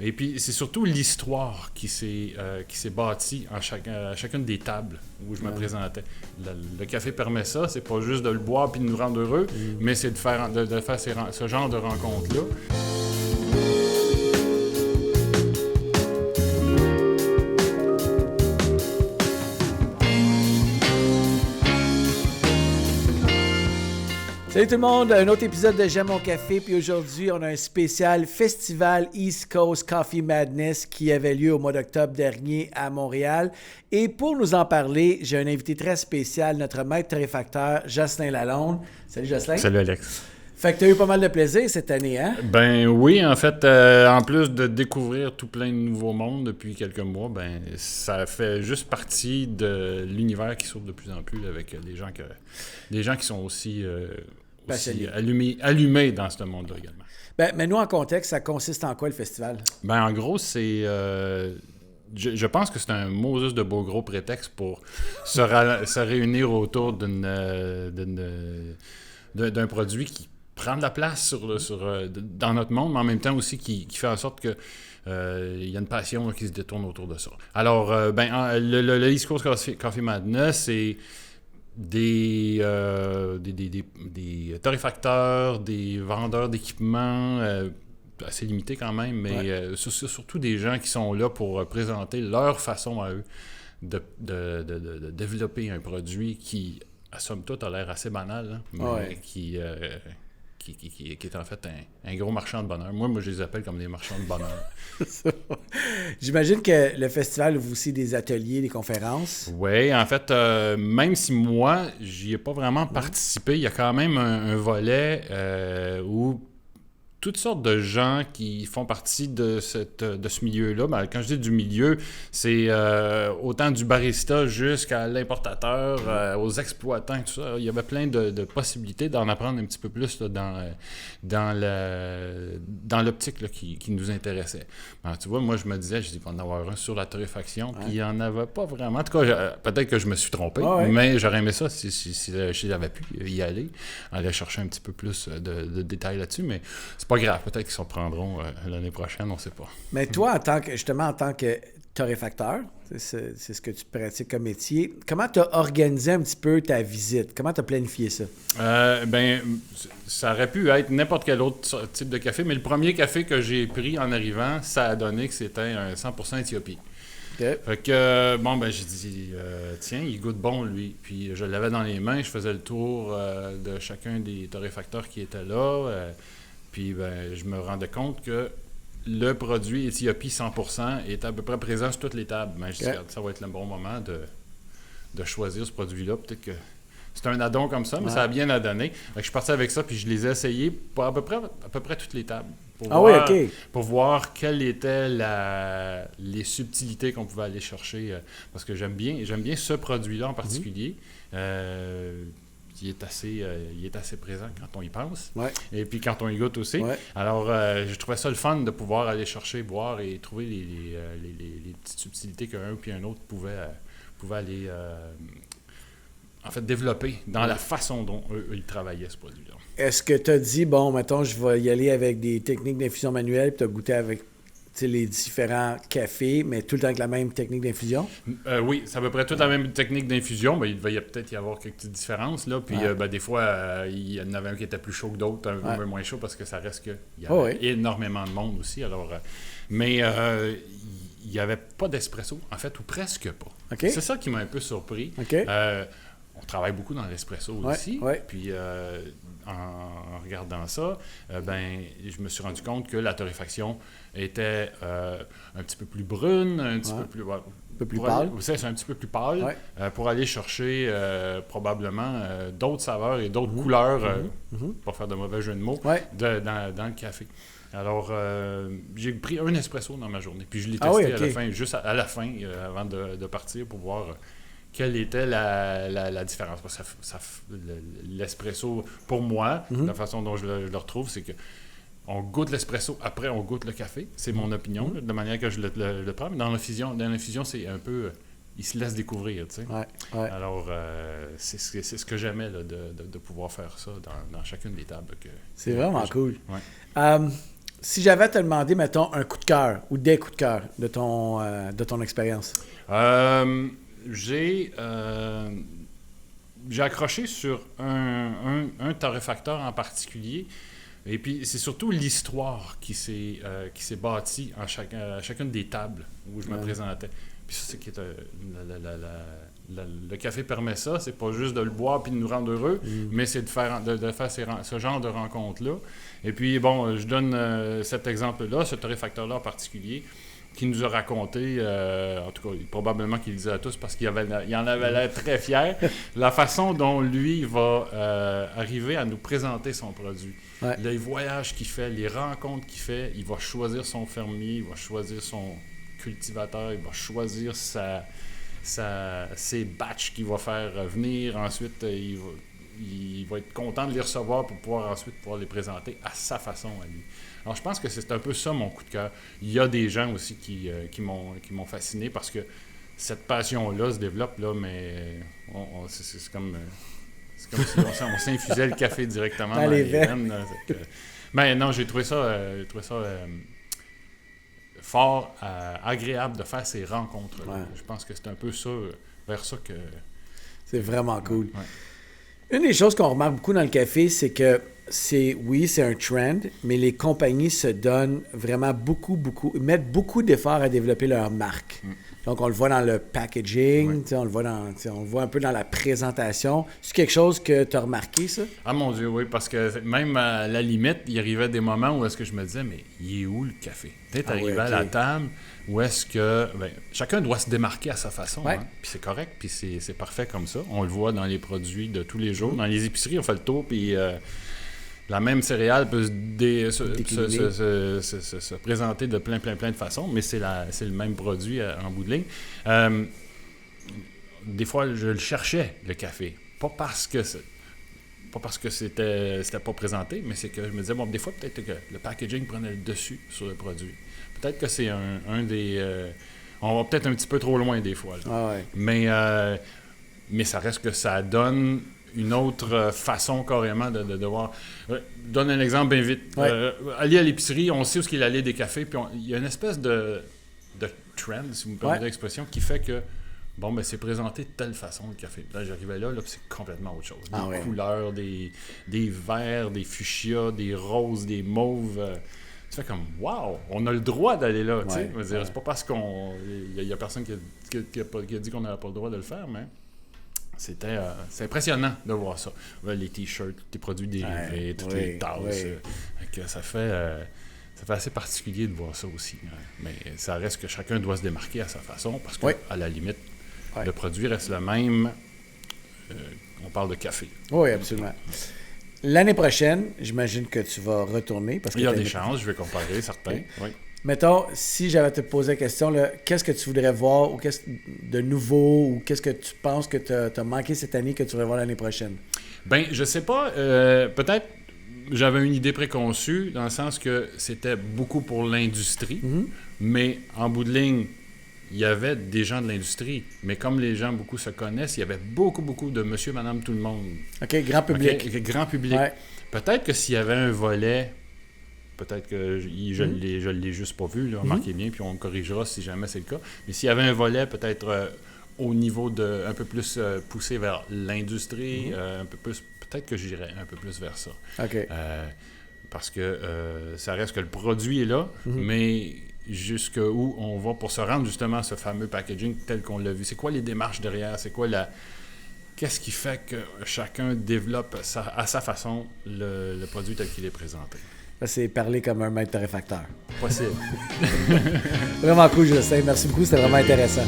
Et puis, c'est surtout l'histoire qui s'est bâtie à chacune des tables où je me présentais. Le café permet ça, c'est pas juste de le boire puis de nous rendre heureux, mais c'est de faire ce genre de rencontres-là. Salut tout le monde, un autre épisode de J'aime mon café, puis aujourd'hui on a un spécial festival East Coast Coffee Madness qui avait lieu au mois d'octobre dernier à Montréal. Et pour nous en parler, j'ai un invité très spécial, notre maître torréfacteur Jocelyn Lalonde. Salut Jocelyn. Salut Alex. Fait que tu as eu pas mal de plaisir cette année, hein? Ben oui, en fait, en plus de découvrir tout plein de nouveaux mondes depuis quelques mois, ben ça fait juste partie de l'univers qui s'ouvre de plus en plus avec des gens qui sont aussi allumés dans ce monde-là également. Ben, mais nous, en contexte, ça consiste en quoi le festival? Ben en gros, c'est... Je pense que c'est un Moses de beau gros prétexte pour se réunir autour d'un produit qui prend de la place dans notre monde, mais en même temps aussi qui fait en sorte que il y a une passion là, qui se détourne autour de ça. Alors, le East Coast Coffee Madness, c'est des torréfacteurs, des vendeurs d'équipements assez limités quand même, mais surtout des gens qui sont là pour présenter leur façon à eux de développer un produit qui, à somme toute, a l'air assez banal, hein, mais qui est en fait un gros marchand de bonheur. Moi, je les appelle comme des marchands de bonheur. J'imagine que le festival ouvre aussi des ateliers, des conférences. Oui, en fait, même si moi, j'y ai pas vraiment participé, il y a quand même un volet où toutes sortes de gens qui font partie de ce milieu-là. Ben, quand je dis du milieu, c'est autant du barista jusqu'à l'importateur, aux exploitants, tout ça. Il y avait plein de possibilités d'en apprendre un petit peu plus là, dans l'optique là, qui nous intéressait. Alors, tu vois, moi, je me disais, il va en avoir un sur la torréfaction, puis il n'y en avait pas vraiment. En tout cas, peut-être que je me suis trompé, mais j'aurais aimé ça si j'avais pu y aller chercher un petit peu plus de détails là-dessus, mais c'est pas grave, peut-être qu'ils s'en prendront l'année prochaine, on ne sait pas. Mais toi, en tant que torréfacteur, c'est ce que tu pratiques comme métier, comment tu as organisé un petit peu ta visite? Comment tu as planifié ça? Ça aurait pu être n'importe quel autre type de café, mais le premier café que j'ai pris en arrivant, ça a donné que c'était un 100% Éthiopie. Okay. Fait que, j'ai dit, tiens, il goûte bon, lui. Puis je l'avais dans les mains, je faisais le tour de chacun des torréfacteurs qui étaient là. Puis je me rendais compte que le produit Éthiopie 100% est à peu près présent sur toutes les tables. Mais je dis, ça va être le bon moment de choisir ce produit-là. Peut-être que c'est un addon comme ça, mais ça a bien à donner. Je suis parti avec ça, puis je les ai essayés pour à peu près toutes les tables. Pour voir quelles étaient les subtilités qu'on pouvait aller chercher. Parce que j'aime bien ce produit-là en particulier. Il est assez présent quand on y pense. Ouais. Et puis quand on y goûte aussi. Ouais. Alors, je trouvais ça le fun de pouvoir aller chercher, boire et trouver les petites subtilités qu'un puis un autre pouvait aller en fait développer dans la façon dont eux ils travaillaient ce produit-là. Est-ce que tu as dit, mettons, je vais y aller avec des techniques d'infusion manuelle, puis tu as goûté avec les différents cafés, mais tout le temps avec la même technique d'infusion? Oui, c'est à peu près toute la même technique d'infusion. Ben, il devait peut-être y avoir quelques petites différences. Là. Puis des fois, il y en avait un qui était plus chaud que d'autres, un peu moins chaud, parce que ça reste qu'il y avait énormément de monde aussi. Alors, mais il n'y avait pas d'espresso, en fait, ou presque pas. Okay. C'est ça qui m'a un peu surpris. Okay. On travaille beaucoup dans l'espresso aussi. Puis en regardant ça, je me suis rendu compte que la torréfaction était un petit peu plus brune, un petit peu plus... un peu plus pâle. C'est un petit peu plus pâle pour aller chercher probablement d'autres saveurs et d'autres couleurs, pas faire de mauvais jeu de mots, dans le café. Alors, j'ai pris un espresso dans ma journée, puis je l'ai testé à la fin, juste à la fin, avant de partir pour voir quelle était la différence. L'espresso, pour moi, la façon dont je le retrouve, c'est que on goûte l'espresso, après on goûte le café. C'est mon opinion, de manière que je le prends. Mais dans l'infusion, c'est un peu... il se laisse découvrir, tu sais. Alors, c'est ce que j'aimais, là, de pouvoir faire ça dans chacune des tables. C'est vraiment cool. si j'avais à te demander, mettons, un coup de cœur ou des coups de cœur de ton expérience. J'ai accroché sur un torréfacteur en particulier. Et puis, c'est surtout l'histoire qui s'est bâtie à chacune des tables où je me présentais. Puis ça, c'est qui est, le café permet ça. C'est pas juste de le boire puis de nous rendre heureux, mais c'est de faire ce genre de rencontres-là. Et puis, bon, je donne cet exemple-là, ce torréfacteur-là en particulier, qui nous a raconté, en tout cas, probablement qu'il le disait à tous parce qu'il en avait l'air très fier, la façon dont lui va arriver à nous présenter son produit. Ouais. Les voyages qu'il fait, les rencontres qu'il fait, il va choisir son fermier, il va choisir son cultivateur, il va choisir ses batchs qu'il va faire venir. Ensuite, il va être content de les recevoir pour pouvoir ensuite pouvoir les présenter à sa façon à lui. Alors, je pense que c'est un peu ça mon coup de cœur. Il y a des gens aussi qui m'ont fasciné parce que cette passion-là se développe, là, mais c'est comme si on s'infusait le café directement dans les veines. Mais non, j'ai trouvé ça fort agréable de faire ces rencontres-là. Ouais. Je pense que c'est un peu ça, vers ça que... C'est vraiment cool. Ouais. Une des choses qu'on remarque beaucoup dans le café, c'est que c'est un trend, mais les compagnies se donnent vraiment mettent beaucoup d'efforts à développer leur marque. Donc, on le voit dans le packaging, on le voit un peu dans la présentation. C'est quelque chose que tu as remarqué, ça? Ah mon Dieu, oui, parce que même à la limite, il arrivait des moments où est-ce que je me disais, mais il est où le café? Peut-être arrivé à la table où est-ce que... chacun doit se démarquer à sa façon, hein? Puis c'est correct, puis c'est parfait comme ça. On le voit dans les produits de tous les jours. Dans les épiceries, on fait le tour, puis... la même céréale peut se présenter de plein de façons, mais c'est le même produit en bout de ligne. Des fois, je le cherchais, le café. Pas parce que c'était pas présenté, mais c'est que je me disais, bon, des fois, peut-être que le packaging prenait le dessus sur le produit. Peut-être que c'est un des... on va peut-être un petit peu trop loin des fois. Mais ça reste que ça donne... une autre façon carrément de voir. Donne un exemple bien vite. Aller à l'épicerie, on sait où est l'allée des cafés, puis il y a une espèce de trend, si vous me permettez l'expression, qui fait que, c'est présenté de telle façon, le café. Là, j'arrivais là, puis c'est complètement autre chose. Des couleurs, des verts, des fuchsias, des roses, des mauves. Tu fais comme, wow, on a le droit d'aller là. C'est pas parce il y a personne qui a dit qu'on n'avait pas le droit de le faire, mais... c'est impressionnant de voir ça. Les t-shirts, les produits dérivés, toutes les tasses. Ça fait assez particulier de voir ça aussi. Mais ça reste que chacun doit se démarquer à sa façon parce qu'à la limite, le produit reste le même. On parle de café. Oui, absolument. L'année prochaine, j'imagine que tu vas retourner. Il y a des chances, je vais comparer certains. Oui. Mettons, si j'avais à te poser la question, là, qu'est-ce que tu voudrais voir ou qu'est-ce de nouveau ou qu'est-ce que tu penses que tu as manqué cette année que tu voudrais voir l'année prochaine? Bien, je sais pas. Peut-être j'avais une idée préconçue dans le sens que c'était beaucoup pour l'industrie, mais en bout de ligne, il y avait des gens de l'industrie. Mais comme les gens beaucoup se connaissent, il y avait beaucoup de monsieur, madame, tout le monde. OK, grand public. Grand public. Ouais. Peut-être que s'il y avait un volet... Peut-être que je l'ai juste pas vu, là, remarquez bien, puis on corrigera si jamais c'est le cas. Mais s'il y avait un volet peut-être au niveau un peu plus poussé vers l'industrie, un peu plus, peut-être que j'irais un peu plus vers ça. Okay. Parce que ça reste que le produit est là, mais jusqu'où on va pour se rendre justement à ce fameux packaging tel qu'on l'a vu. C'est quoi les démarches derrière? C'est quoi qu'est-ce qui fait que chacun développe à sa façon le produit tel qu'il est présenté? Là, c'est parler comme un maître torréfacteur. Possible. Vraiment cool, Justin. Merci beaucoup, c'était vraiment intéressant.